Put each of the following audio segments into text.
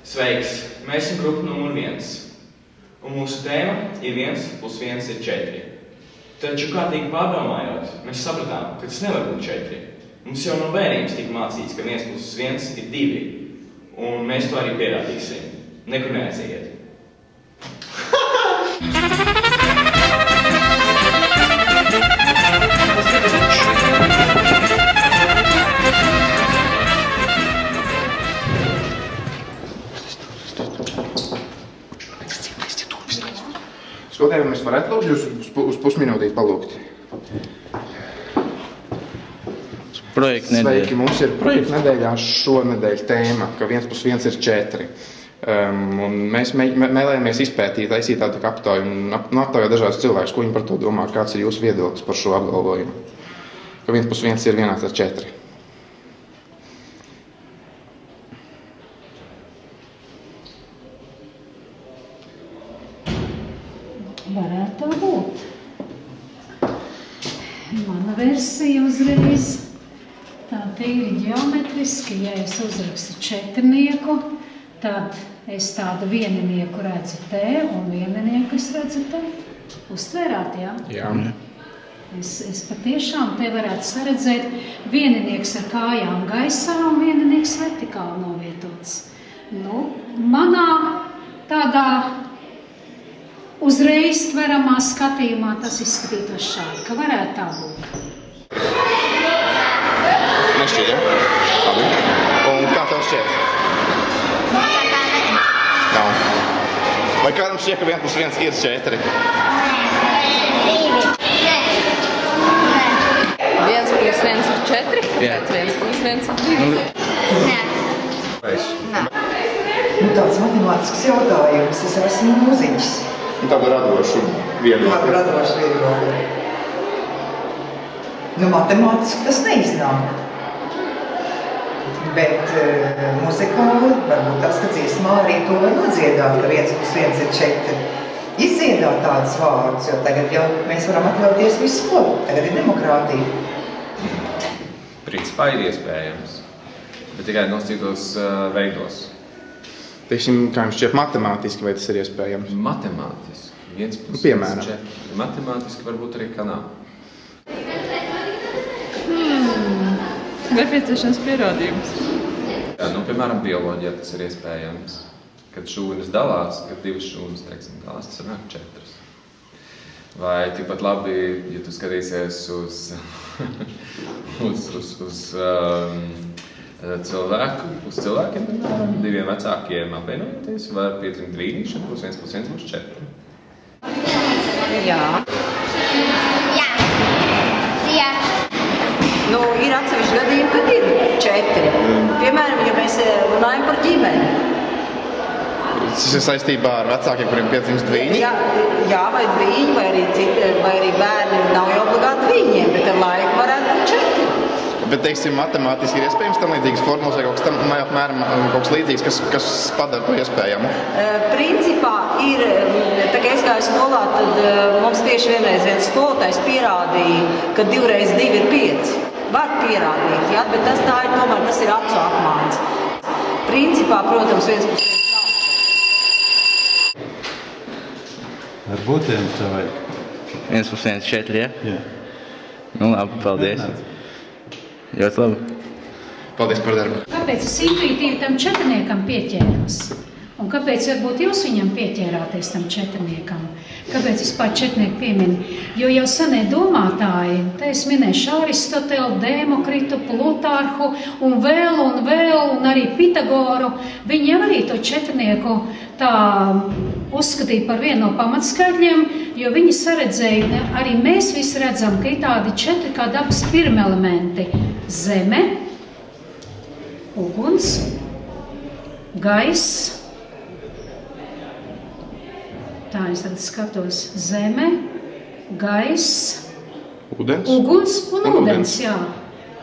Sveiks! Mēs esam grupa numur 1. Un mūsu tēma ir 1 + 1 ir 4. Taču kārtīgi pārdomājot, mēs sapratām, ka tas nevar būt 4. Mums jau no bērnības tika mācīts, ka 1 + 1 ir 2. Un mēs to arī pierādīsim. Nekur neaiziet. Skolotājiem mēs varētu lūdzu jūs uz pusminūtīt palūgt. Projekta nedēļa. Sveiki, mums ir projekta nedēļā šonedēļ tēma, ka 1 + 1 ir 4. Un mēs mēlējamies izpētīt, taisīt tādu aptauju un aptaujāt dažādus cilvēkus, ko viņi par to domā, kāds ir jūsu viedoklis par šo apgalvojumu. Ka 1 + 1 ir vienāds ar 4. Varētu tā būt. Mana versija uzreiz tā tīri ģeometriski, ja es uzrakstu 4, tad es tādu vieninieku redzu te un vieninieku es redzu te. Uztvērāt, jā? Jā. Es patiešām te varētu saredzēt vieninieks ar kājām gaisā un vieninieks vertikāli novietots. Nu, manā tādā uzreiz tveramā skatījumā tas izskatītos šādi, ka varētu tā būt. Nešķiet, ja? Labi. Un kā tev šķiet? Nav. Vai kādam šķiet, ka 1 + 1 ir 4? 1 + 1 ir 4? Jā. 1 + 1 ir 2? Nē. Nē. Tāds matemātisks jautājums. Es esmu mūziķis. Tādu radošu viedokli. Tādu radošu viedokli. Matemātiski tas neiznāk. Bet muzikāli varbūt tas, ka dziesmā arī to var nodziedāt, ka 1 + 1 ir 4. Izdziedāt tādus vārdus, jo tagad jau mēs varam atļauties visu ko. Tagad ir demokrātija. Principā ir iespējams, bet tikai nosacītos veidos. Teiksim, kā jums šķiet matemātiski, vai tas ir iespējams? Matemātiski. 1 + 1 Piemēram. 4. Matemātiski varbūt arī kā nav. Nepieciešams pierādījums. Jā, piemēram, bioloģijā tas ir iespējams. Kad šūnas dalās, kad 2 šūnas, teiksim, dalās, tas sanāk 4. Vai tikpat labi, ja tu skatīsies uz cilvēkiem, piemēram, 2 vecākiem apvienojoties, var pietrimt dvīņš, un 1 + 1 būs 4. Jā. Jā. Jā. Ir atsevišķi gadījumi, kad ir 4. Piemēram, ja mēs runājam par ģimeni. Tas ir saistībā ar vecākiem, kuriem piedzimst dvīņi? Jā, vai dvīņi, vai arī bērni nav jau obligāti dvīņiem, bet ar laiku varētu būt 4. Bet, teiksim, matemātiski ir iespējams tam līdzīgas formulas vai kaut kas līdzīgs, kas padara to iespējamu? Principā ir, tā kā es gāju skolā, tad mums tieši vienreiz viens skolotājs pierādīja, ka 2 × 2 ir 5. Var pierādīt, jā, bet tomēr tas ir acu apmāns. Principā, protams, 1 + 1 nav. Ar būtiem tā vajag. 1 + 1 ir 4, ja? Jā. Nu labi, paldies. Ļoti labi. Paldies par darbu. Kāpēc es intuitīvi tam 4 pieķēros? Un kāpēc varbūt jūs viņam pieķērāties tam 4? Kāpēc vispār 4 piemini? Jo jau senie domātāji, te es minēšu Aristotelu, Demokritu, Plutarhu un vēl, un arī Pitagoru, viņi jau arī to 4 tā uzskatīja par vienu no pamatskaitļiem, jo viņi saredzēja, arī mēs visi redzam, ka ir tādi 4 kā dabas pirmelementi – zeme, uguns, gaiss. Tā es tad skatos zeme, gaiss, Ūdens? uguns un ūdens, jā.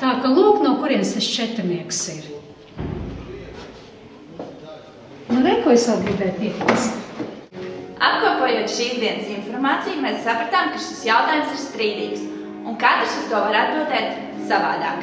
Tā ka lūk, no kurienes tas 4 ir. Ko es vēl gribēju piekrist? Apkopojot šīs dienas informāciju, mēs sapratām, ka šis jautājums ir strīdīgs, un katrs uz to var atbildēt savādāk.